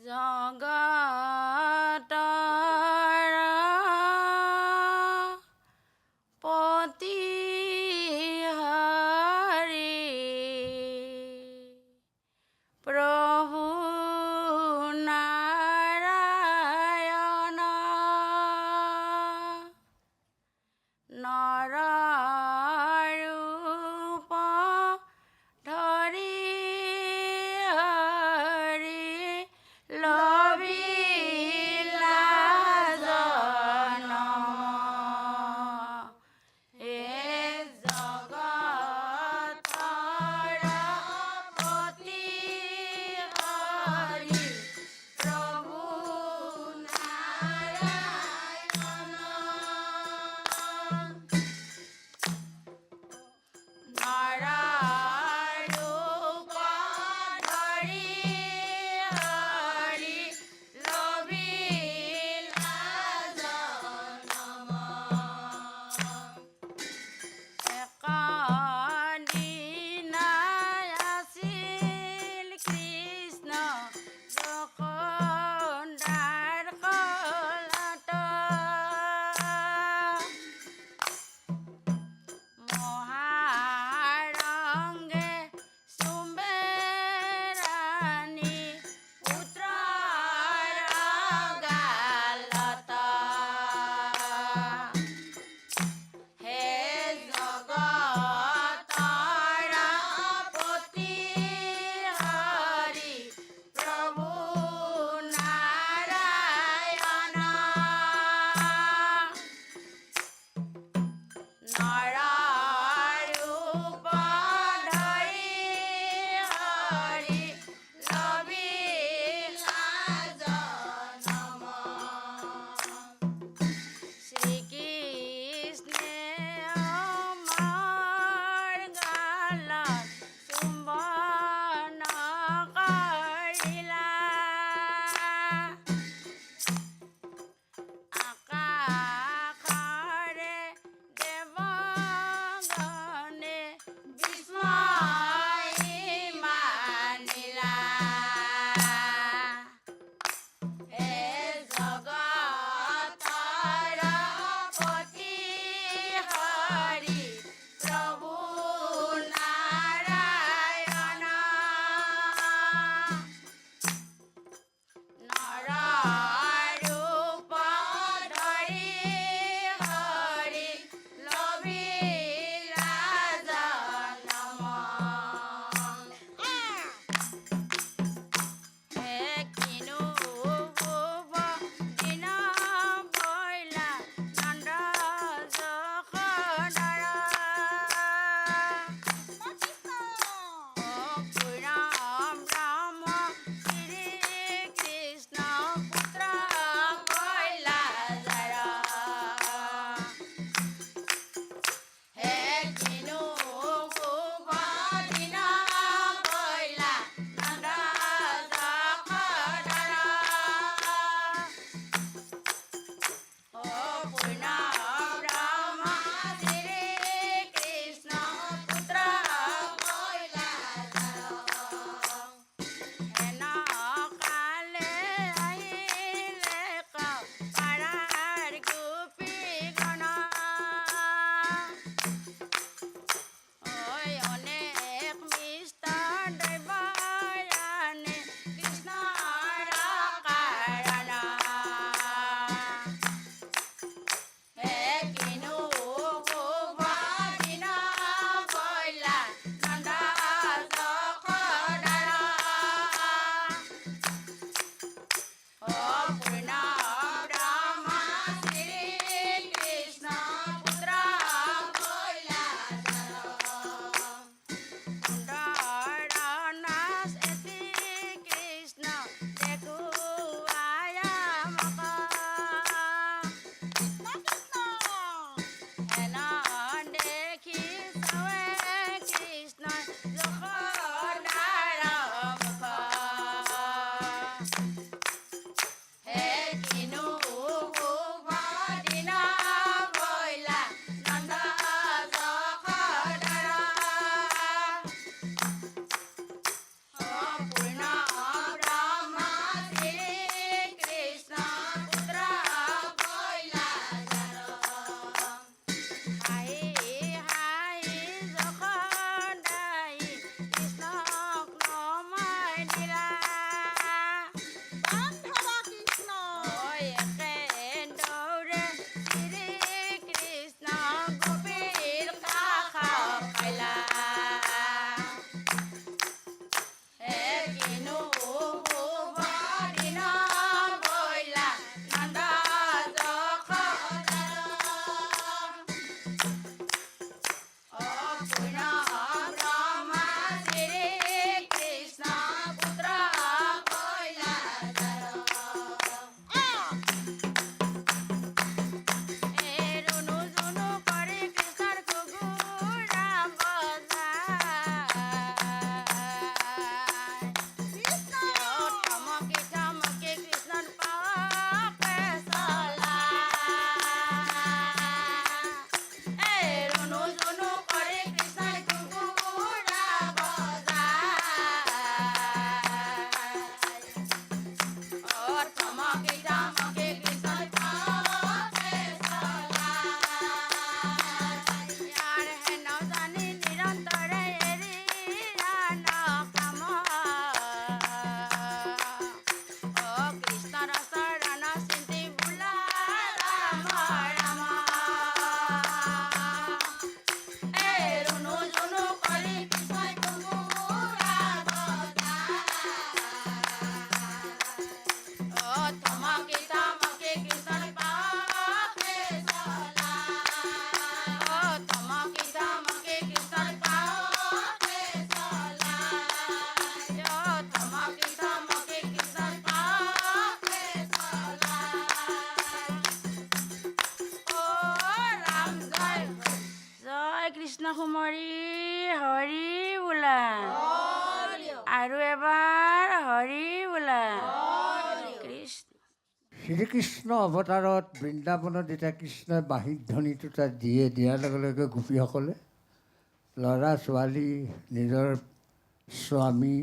জগতৰ পতি হৰি প্ৰভু নাৰায়ণ নৰৰূপ ধৰি হৰি লভিলা জনম হে জগতৰ পতি হৰি প্ৰভু নাৰায়ণ নৰৰূপ ধৰি হৰি লভিলা জনম একদিনাই আছিল কৃষ্ণ যশোদাৰ কোলাত মহাৰঙ্গে চুম্বেৰাণী পুত্ৰৰ গালত হে জগতৰ পতি হৰি প্ৰভু নাৰায়ণ নৰৰূপ ধৰি হৰি লভিলা জনম শ্ৰীকৃষ্ণে আমাৰ গালত চুম্বন কৰিলা আকাশৰে দেৱগণে বিস্ময় মানিলা হে জগতৰ পতি হৰি প্ৰভু নাৰায়ণ নৰৰূপ ধৰি হৰি লভিলা জনম হে কিনো শুভ দিন পইলা নন্দ যশোদাৰ অপূৰ্ণ ব্ৰহ্ম শ্ৰীকৃষ্ণ পুত্ৰ কৈলাসৰ হে কিনো শুভ দিন পইলা নন্দ যশোদাৰ অপূৰ্ণ ব্ৰহ্ম শ্ৰীকৃষ্ণ পুত্ৰ কৈলাসৰ হেন কালে আহিলে পাৰাৰ গোপীগণ অনেক মিষ্ট দ্ৰব্য কৃষ্ণৰ কাৰণ হে কিনো শুভ দিন পইলা নন্দ যশোদাৰ অপূৰ্ণ ব্ৰহ্ম শ্ৰীকৃষ্ণ পুত্ৰ কৈলাসৰ সুন্দৰ নাচ এটি কৃষ্ণ দেখুৱাই আমাক হেন দেখি চাৱে কৃষ্ণ যশোদাৰ মুখ হে কিনো শুভ দিন পইলা নন্দ যশোদাৰ অপূৰ্ণ ব্ৰহ্ম শ্ৰী আৰু এবাৰ হৰি বোলা কৃষ্ণ। শ্ৰীকৃষ্ণ অৱতাৰত বৃন্দাবনত যেতিয়া কৃষ্ণই বাঁহীৰ ধ্বনিটো তাত দিয়াৰ লগে লগে গোপীসকলে ল'ৰা ছোৱালী নিজৰ স্বামী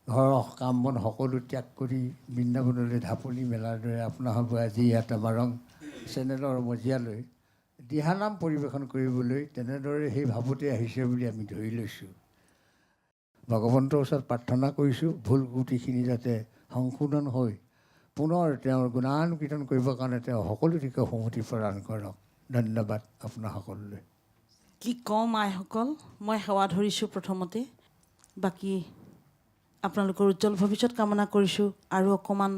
ঘৰৰ কাম বন সকলো ত্যাগ কৰি বৃন্দাবনলৈ ঢাপলি মেলাৰ দৰে আপোনাসবুৱে আজি ইয়াত আমাৰ ৰং চেনেলৰ মজিয়ালৈ দিহানাম পৰিৱেশন কৰিবলৈ তেনেদৰে সেই ভাৱতে আহিছে বুলি আমি ধৰি লৈছোঁ। ভগৱন্তৰ ওচৰত প্ৰাৰ্থনা কৰিছোঁ ভুল ত্ৰুটিখিনি যাতে সংশোধন হৈ পুনৰ তেওঁৰ গুণানুকীৰ্তন কৰিবৰ কাৰণে তেওঁ সকলো দিশে সংহতি প্ৰদান কৰক। ধন্যবাদ আপোনাৰ সকলোলৈ। কি ক'ম আইসকল, মই সেৱা ধৰিছোঁ প্ৰথমতে। বাকী আপোনালোকৰ উজ্জ্বল ভৱিষ্যত কামনা কৰিছোঁ। আৰু অকণমান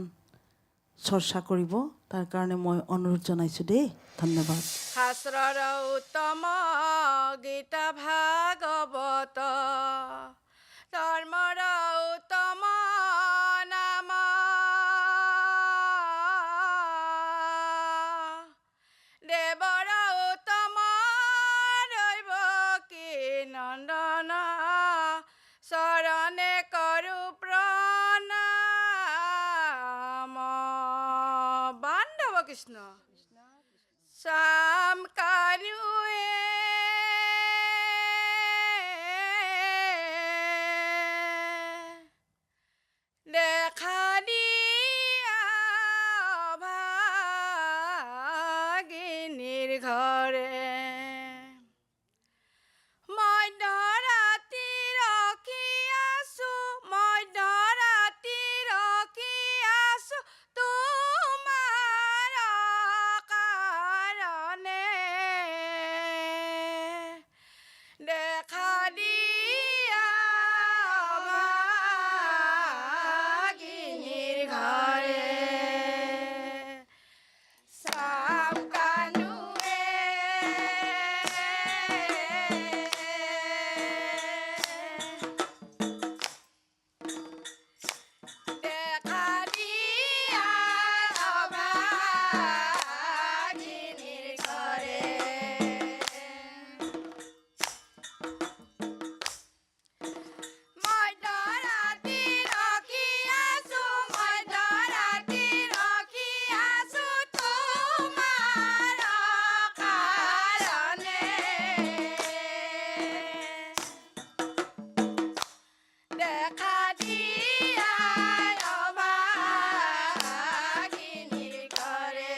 চৰ্চা কৰিব তাৰ কাৰণে মই অনুৰোধ জনাইছোঁ দেই। ধন্যবাদ। শাস্ত্ৰৰ উত্তম গীতা ভাগৱত ধৰ্মৰ উত্তম নাম দেৱৰ উত্তম দৈৱ কি নন্দন চৰণে কৰো প্ৰণাম। বান্ধৱ কৃষ্ণ শ্যাম কানুয়ে দেখা দিয়া ভাগিনীৰ ঘৰে মধ্যৰাতি ৰখি আছো, মধ্যৰাতি ৰখি আছো তোমাৰ কাৰণে দেখা দিয়া ভাগিনীৰ ঘৰে শ্যাম কানুয়ে দেখা দিয়া ভাগিনীৰ ঘৰে মধ্যৰাতি ৰখি আছো, মধ্যৰাতি ৰখি আছো তোমাৰ কাৰণে দেখা দিয়া ভাগিনীৰ ঘৰে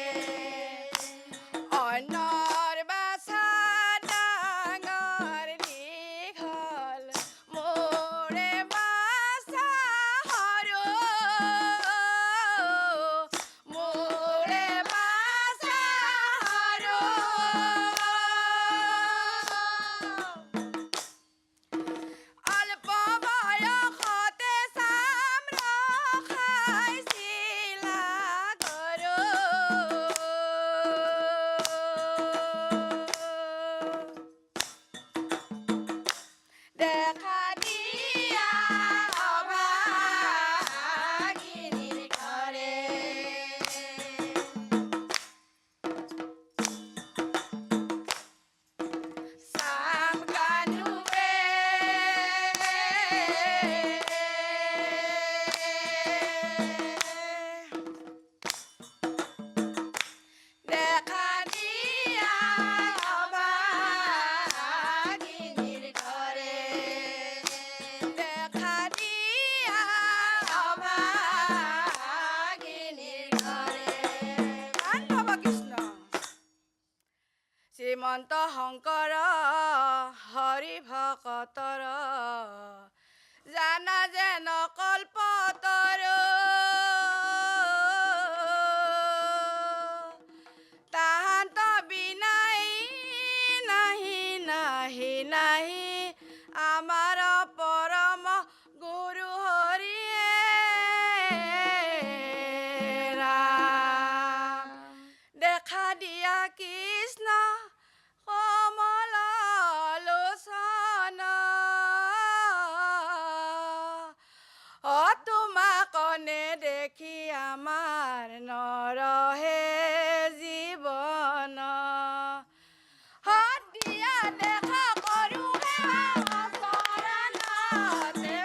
অন্নৰ বাছা ডাঙৰ দীঘল মোৰে বাছা সৰু, মোৰে বাছা সৰু অল্প বয়সতে চাম ৰখাইছিলা গৰু দেখা দিয়া ভাগিনীৰ ঘৰে শ্যাম কানুয়ে দেখা দিয়া ভাগিনীৰ ঘৰে দেখা দিয়া ভাগিনীৰ ঘৰে বান্ধৱ কৃষ্ণ শ্ৰীমন্ত শংকৰ হৰি ভকতৰ জানা যেন কল্পতৰ তাহান্ত বিনাই নাহি নাহি নাহি আমাৰ পৰম গুৰু হৰিয়ে ৰাম। দেখা দিয়া কৃষ্ণ কমল লোচন তোমাক দেখি আমাৰ নৰহে জীৱন দিয়া দেখা কৰো চৰণতে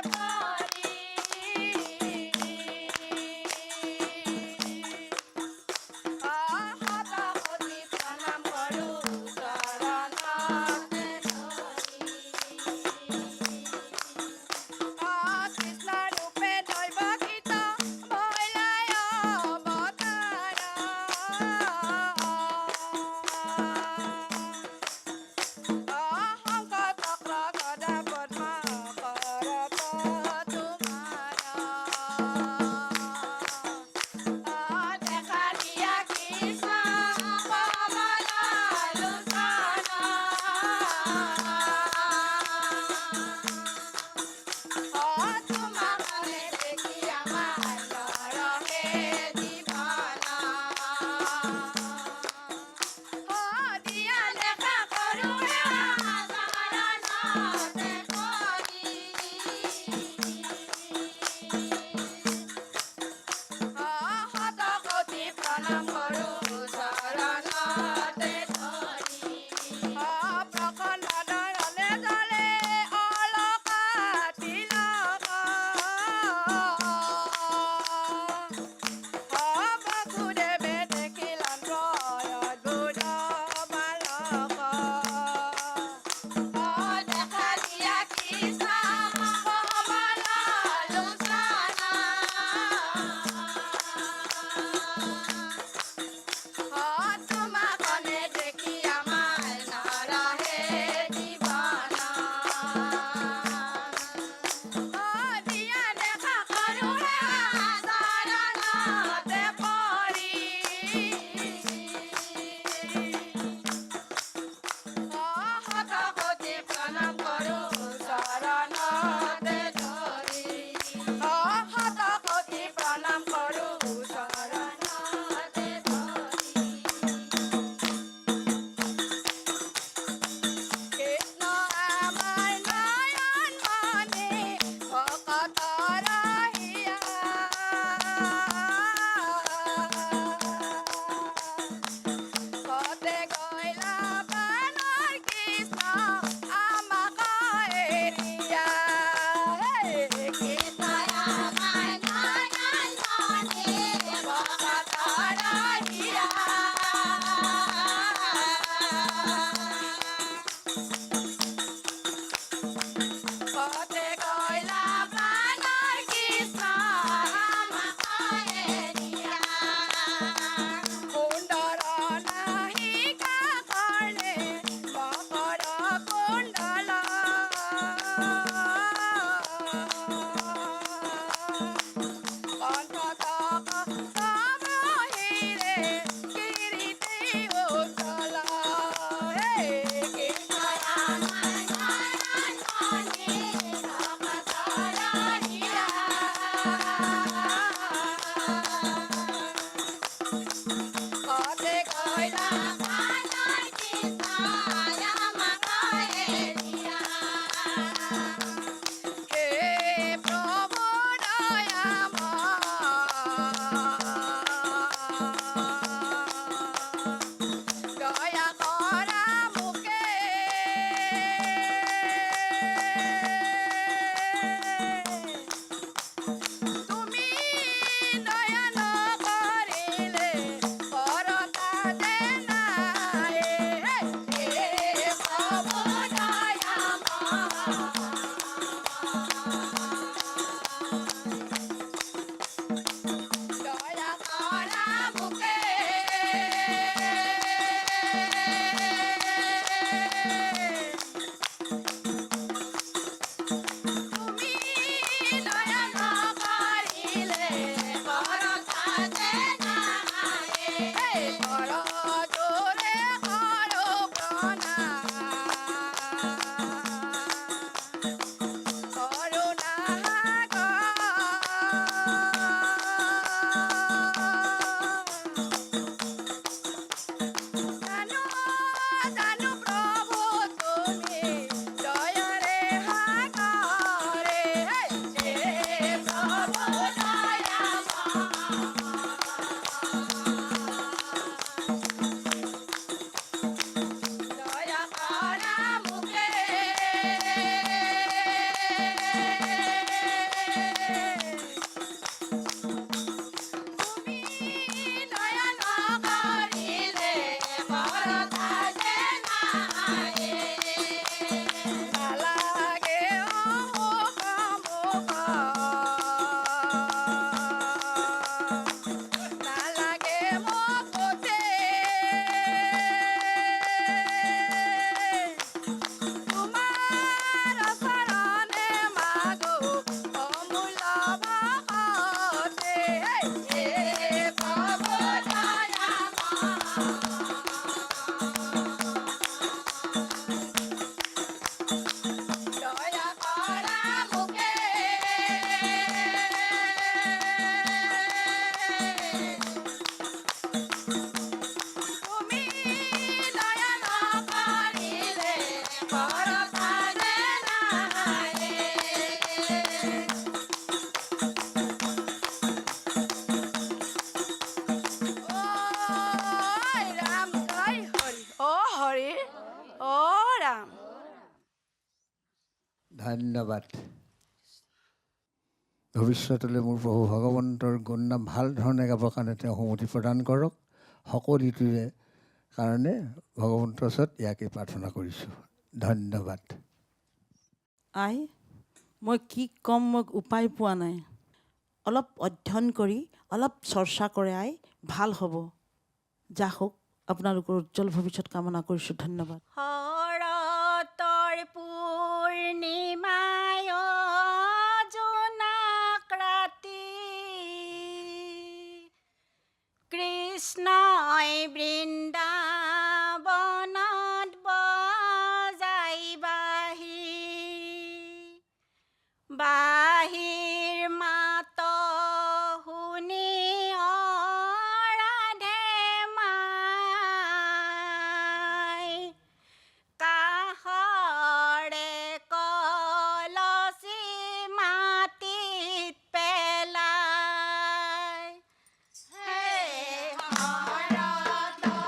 ধন্যবাদ। ভৱিষ্যতলৈ মোৰ প্ৰভু ভগৱন্তৰ গুণনাম ভাল ধৰণে গাবৰ কাৰণে তেওঁ সমতি প্ৰদান কৰক। সকলোটোৰে কাৰণে ভগৱন্তৰ ওচৰত ইয়াকে প্ৰাৰ্থনা কৰিছোঁ। ধন্যবাদ। আই, মই কি ক'ম, মই উপায় পোৱা নাই। অলপ অধ্যয়ন কৰি অলপ চৰ্চা কৰে আই, ভাল হ'ব। যা হওক, আপোনালোকৰ উজ্জ্বল ভৱিষ্যত কামনা কৰিছোঁ। ধন্যবাদ। শৰতৰ পূৰ্ণিমায় জোনাক ৰাতি কৃষ্ণই বৃন্দাবনত বজাই বাঁহীৰ মাত শুনি ৰাধে মাই কাষৰে কলচি মাটিত পেলাই হে শৰতৰ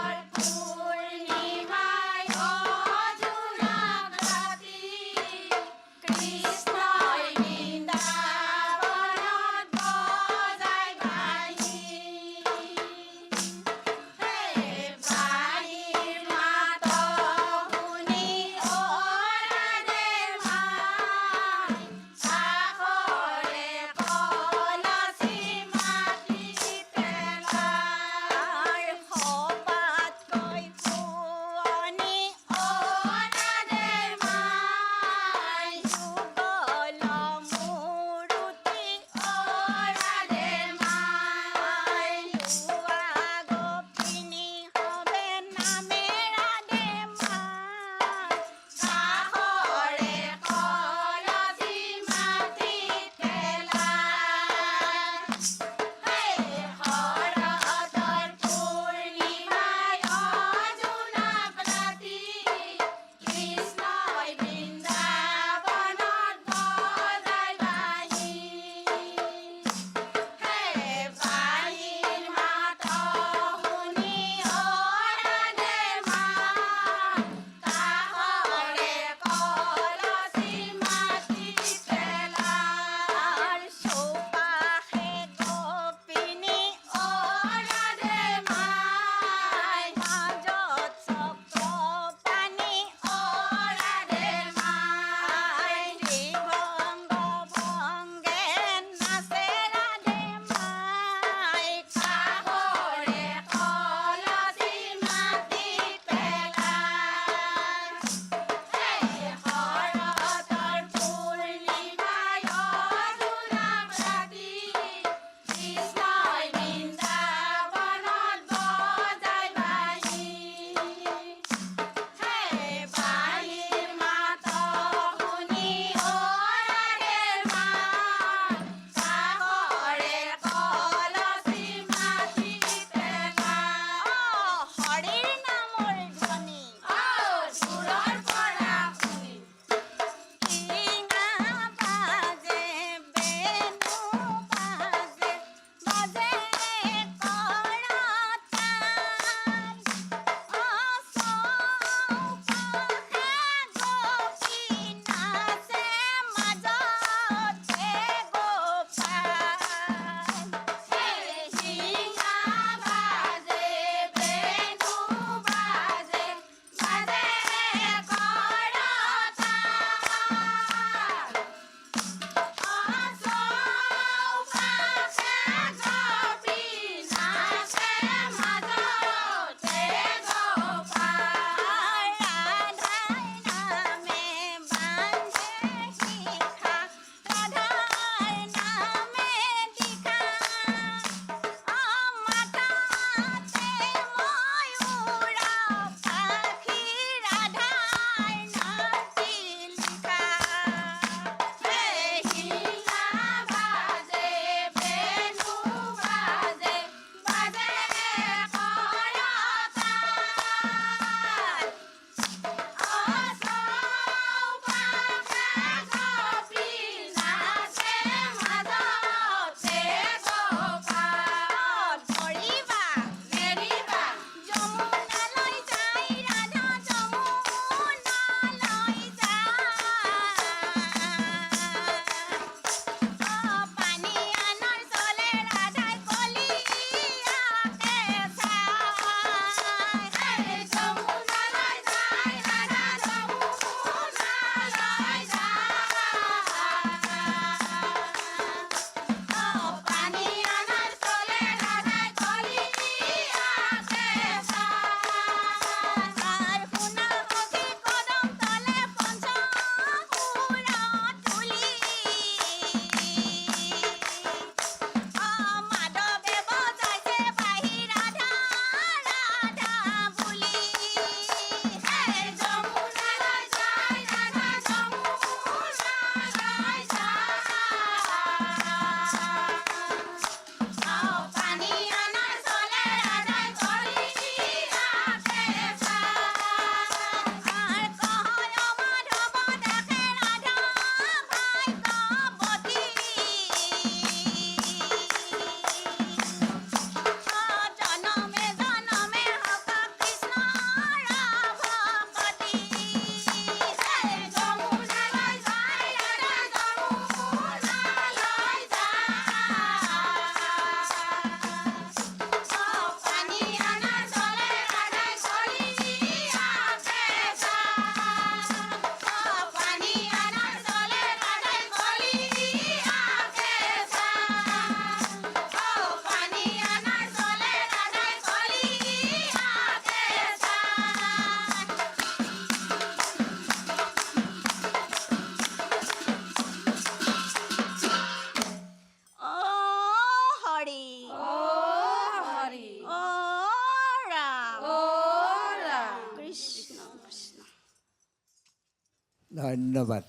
ধন্যবাদ।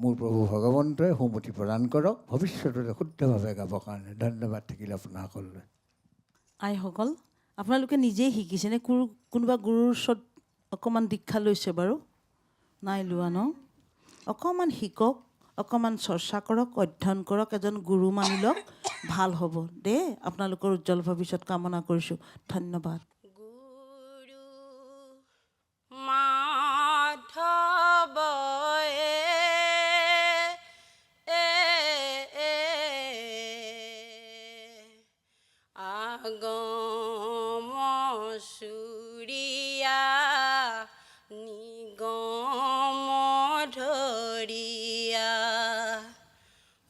মোৰ প্ৰভু ভগৱন্তই সুমতি প্ৰদান কৰক ভৱিষ্যতলৈ শুদ্ধভাৱে গাবৰ কাৰণে। ধন্যবাদ থাকিল আপোনাসকললৈ। আইসকল, আপোনালোকে নিজেই শিকিছেনে? কোনোবা গুৰুৰ ওচৰত অকণমান দীক্ষা লৈছে বাৰু? নাই লোৱা ন? অকণমান শিকক, অকণমান চৰ্চা কৰক, অধ্যয়ন কৰক, এজন গুৰু মানি লওক, ভাল হ'ব দেই। আপোনালোকৰ উজ্জ্বল ভৱিষ্যত কামনা কৰিছোঁ। ধন্যবাদ। গুৰু মাধৱ আগম চুৰিয়া নিগম ধৰিয়া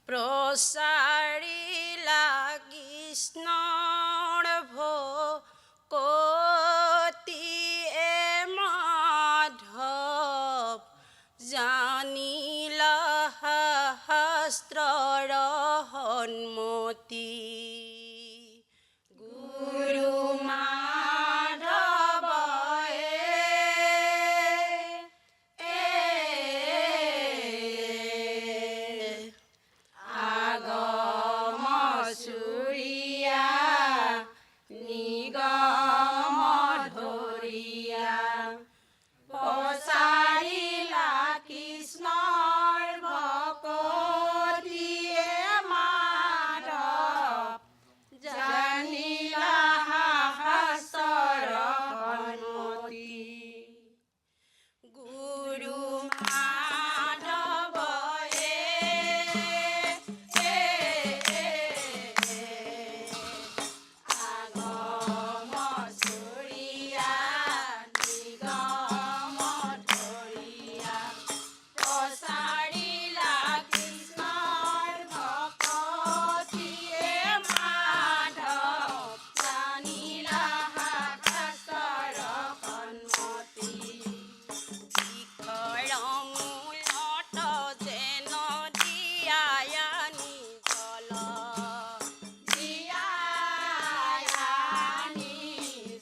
প্ৰচাৰিলা কৃষ্ণৰ ভকতিয়ে মাধৱ জানিলা শাস্ত্ৰৰ সন্মতি। গুৰু মাধৱ আগম চুৰিয়া নিগম ধৰিয়া প্ৰচাৰিলা কৃষ্ণৰ ভকতিয়ে মাধৱ জানিলা শাস্ত্ৰৰ সন্মতি। গুৰু মাধৱ আগম চুৰিয়া নিগম ধৰিয়া প্ৰচাৰিলা কৃষ্ণৰ ভকতিয়ে মাধৱ জানিলা শাস্ত্ৰৰ সন্মতি। শিখৰ মূলত যেন দিয়ায়ানি জল দিয়ায়ানি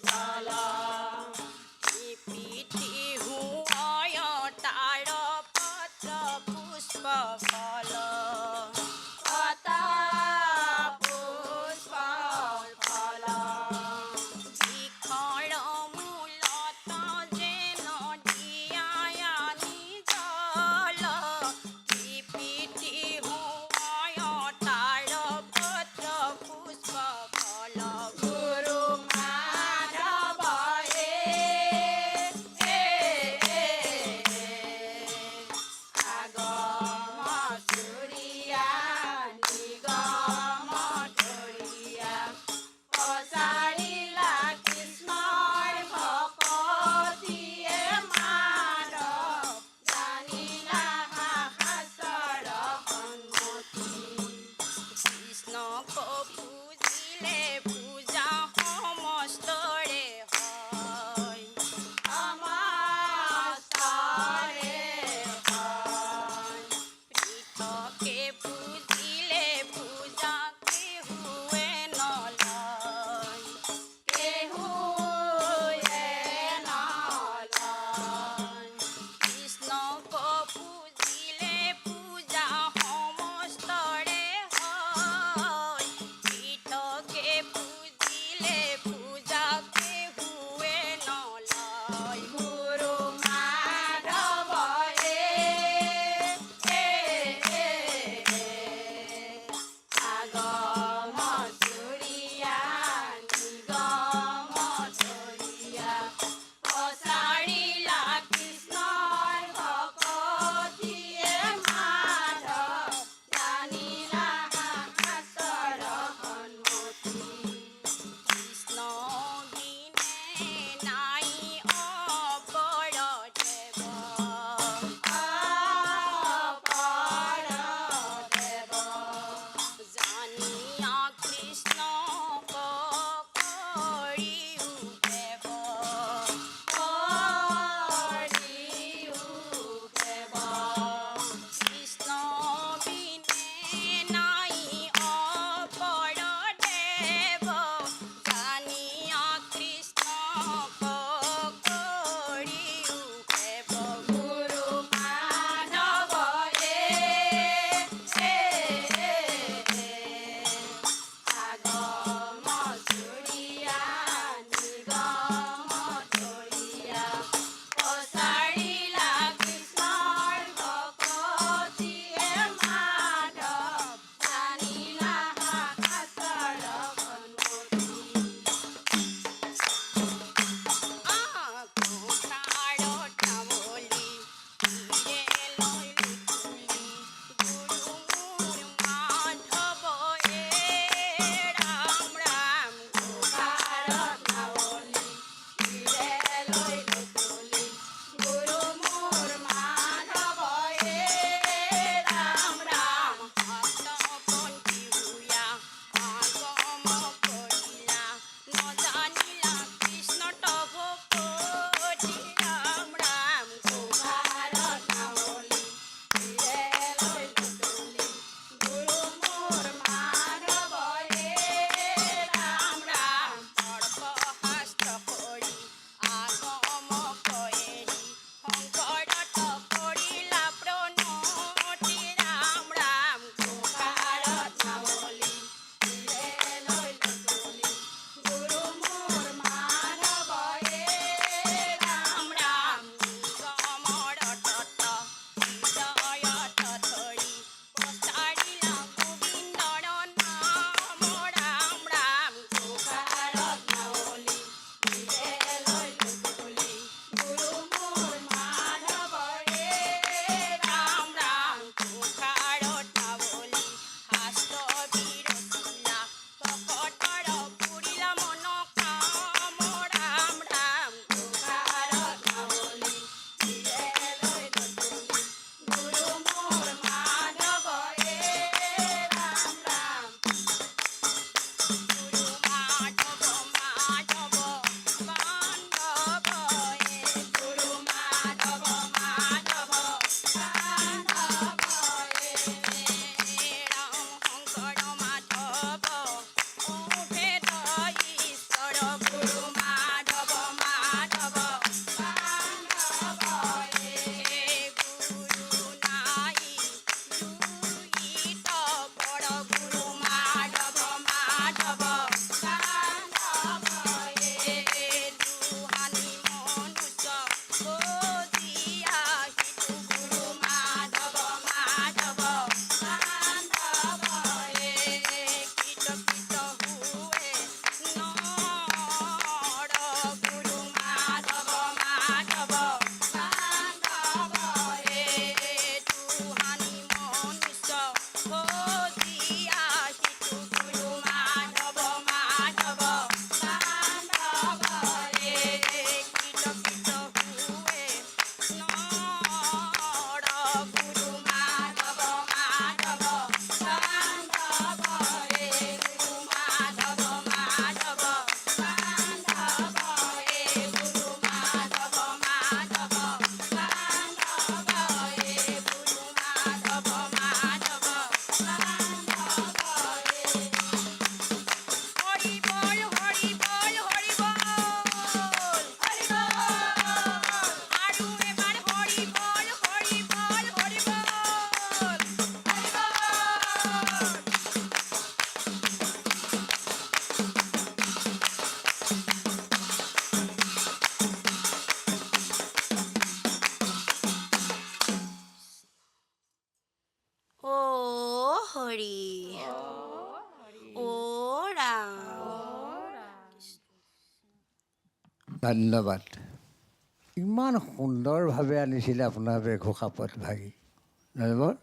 জল পিঠি হুঁয় তাৰ পত্ৰ পুষ্প ফল পতা পুষ্প ফল শিখৰ মূলত যেন দিয়ায়ানি জল পিঠি হুঁয় তাৰ পত্ৰ পুষ্প ফল। গুৰু মাধৱ আগম চুৰিয়া নিগম ধৰিয়া প্ৰচাৰিলা কৃষ্ণৰ ভকতিয়ে মাধৱ জানিলা শাস্ত্ৰৰ সন্মতি। কৃষ্ণক পূজিলে পূজা সমস্তৰে হয়, সমস্তৰে হয়। পৃথকে পূজিলে পূজা কেহুৱে নলয়, কেহুৱে নলয়। কৃষ্ণক পূজিলে পূজা সমস্তৰে হয়, পৃথকে পূজিলে পূজা কেহুৱে নলয়। গুৰু মাধৱ আগম চুৰিয়া নিগম ধৰিয়া প্ৰচাৰিলা কৃষ্ণৰ ভকতিয়ে মাধৱ জানিলা শাস্ত্ৰৰ সন্মতি। কৃষ্ণ বিনে নাই অপৰ দেৱ, অপৰ দেৱ জানিয়া কৃষ্ণক কৰিও দেৱ, কৰিও দেৱ। কৃষ্ণ বিনে নাই অপৰ দেৱ জানিয়া কৃষ্ণক কৰিও দেৱ। গুৰু ধন্যবাদ। ইমান সুন্দৰভাৱে আনিছিলে আপোনাৰ ঘোষাপদ ভাগি নৱৰ।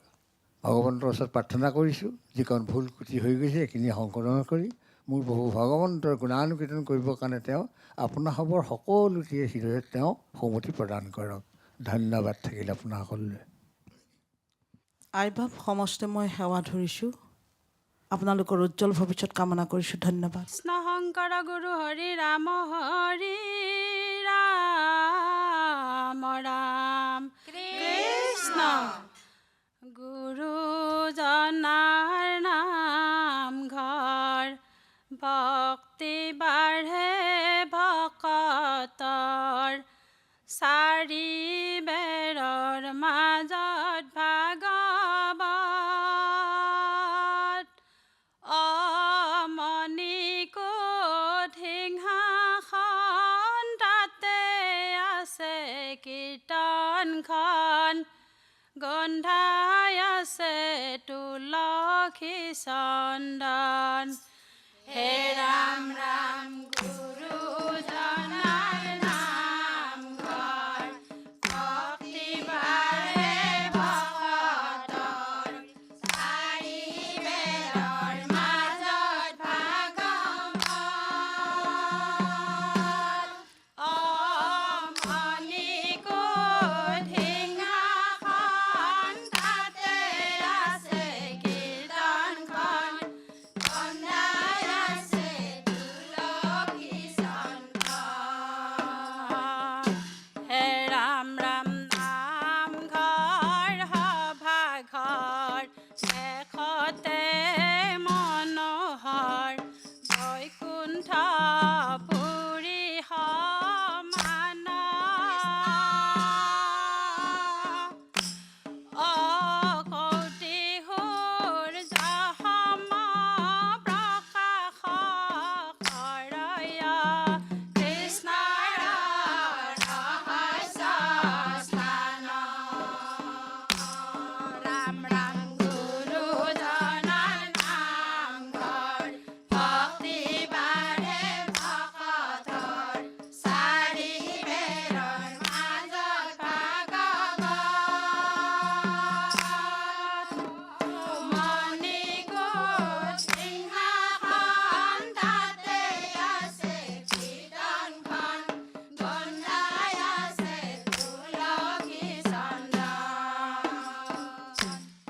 ভগৱন্তৰ ওচৰত প্ৰাৰ্থনা কৰিছোঁ, যিকণ ভুল ক্ৰুটি হৈ গৈছে এইখিনি সংশোধন কৰি মোৰ বহু ভগৱন্তৰ গুণানুকীৰ্তন কৰিবৰ কাৰণে তেওঁ আপোনাৰ সবৰ সকলোটিয়ে হৃদয়ত তেওঁ সমতি প্ৰদান কৰক। ধন্যবাদ থাকিল আপোনাৰ সকলোলৈ। আইবাপ সমষ্টে মই সেৱা ধৰিছোঁ, আপোনালোকৰ উজ্জ্বল ভৱিষ্যত কামনা কৰিছোঁ। ধন্যবাদ। কৃষ্ণ শংকৰ গুৰু হৰি ৰাম ৰাম কৃষ্ণ গুৰুজনাৰ নাম ঘৰ ভক্তি বাঢ়ে ভকতৰ চাৰি বেৰৰ মাজত ভাগৱত অমণিকোট সিংহাসন তাতে আছে কীৰ্তনখন গন্ধাই আছে তুলসী চন্দন হে ৰাম ৰাম গুৰুজনাৰ নাম ঘৰ ভক্তি বাঢ়ে ভকতৰ চাৰি বেৰৰ মাজত ভাগৱত অমণিকোট সিংহাসন তাতে আছে কীৰ্তনখন গন্ধাই আছে তুলসী চন্দন হে ৰাম ৰাম নাম ঘৰ সভা ঘৰ শেষতে মনোহৰ বৈকুণ্ঠ পুৰী সমান অকৌটি সূৰ্য সম প্ৰকাশ কৰয় কৃষ্ণৰ ৰহস্য স্থান ৰাম ৰাম গুৰুজনাৰ নাম ঘৰ ভক্তি বাঢ়ে ভকতৰ চাৰি বেৰৰ মাজত ভাগৱত মণিকোট সিংহাসন তাতে আছে কীৰ্তনখন গন্ধাই আছে তুলসী চন্দন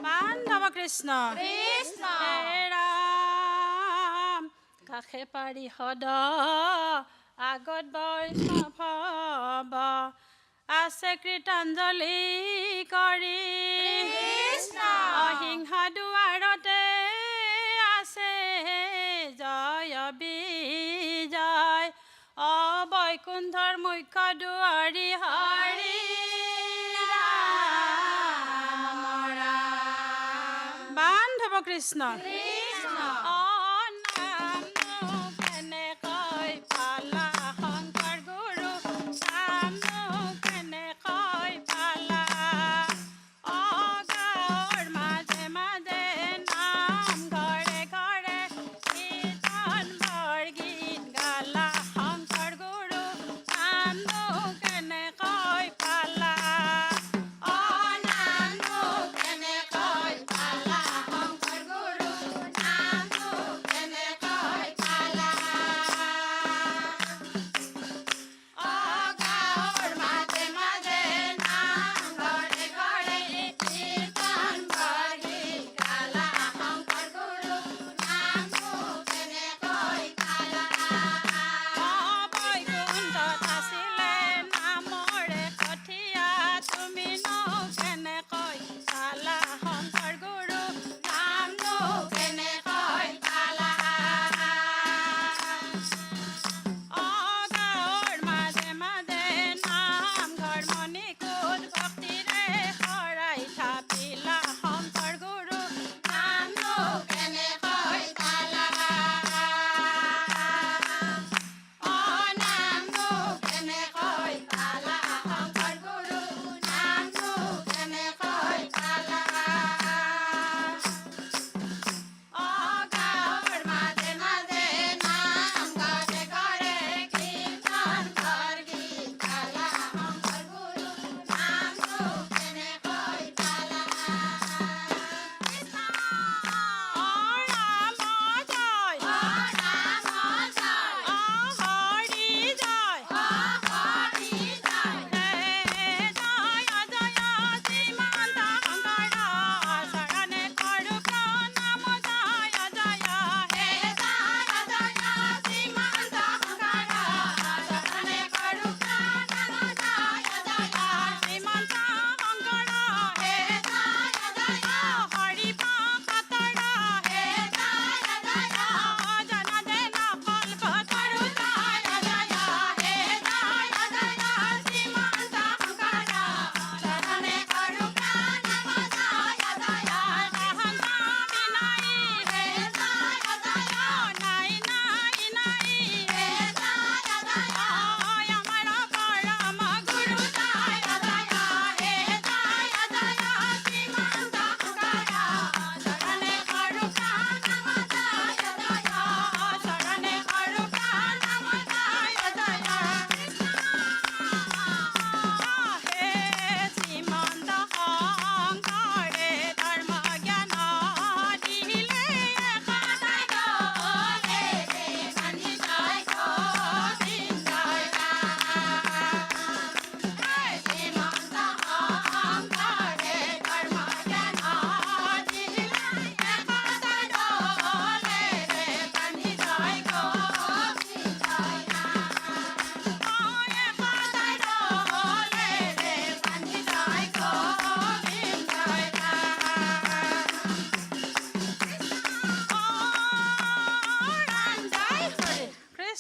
বান্ধৱ কৃষ্ণ কৃষ্ণ হে ৰাম কাষে পাৰি সদ আগত বৈষ্ণৱ আছে কীৰ্তঞ্জলি কৰি অহিংসা দুৱাৰতে আছে জয় বিজয় অবৈকুণ্ঠৰ মুখ্য দুৱাৰী হৰি ৰাম ৰাম বান্ধৱ কৃষ্ণ নামনো কেনেকৈ পালা শংকৰ গুৰু নামনো কেনেকৈ পালা গাঁৱৰ মাজে মাজে নাম ঘৰে ঘৰে কীৰ্তন বৰগীত গালা শংকৰ গুৰু নামনো কেনেকৈ পালা নামনো কেনেকৈ পালা শংকৰ গুৰু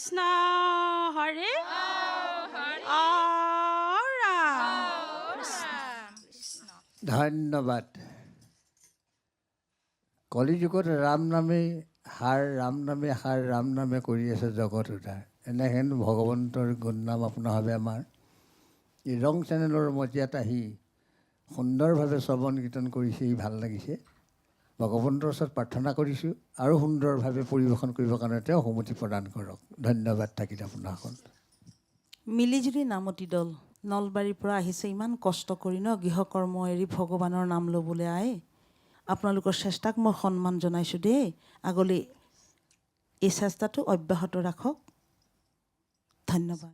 কৃষ্ণ হৰে ৰাম ধন্যবাদ। কলিযুগত ৰাম নামেই সাৰ, ৰাম নামে সাৰ, ৰাম নামে কৰি আছে জগত উদ্ধাৰ। এনেহেন ভগৱন্তৰ গুণনাম আপোনাৰ ভাৱে আমাৰ এই ৰং চেনেলৰ মজিয়াত আহি সুন্দৰভাৱে শ্ৰৱণ কীৰ্তন কৰিছে, ই ভাল লাগিছে। ভগৱন্তৰ ওচৰত প্ৰাৰ্থনা কৰিছোঁ আৰু সুন্দৰভাৱে পৰিৱেশন কৰিবৰ কাৰণে তেওঁ সন্মতি প্ৰদান কৰক। ধন্যবাদ থাকিল আপোনাসকল। মিলিজুলি নামতি দল নলবাৰীৰ পৰা আহিছে, ইমান কষ্ট কৰি গৃহকৰ্ম এৰি ভগৱানৰ নাম ল'বলৈ আহে। আপোনালোকৰ চেষ্টাক মই সন্মান জনাইছোঁ দেই। আগলৈ এই চেষ্টাটো অব্যাহত ৰাখক। ধন্যবাদ।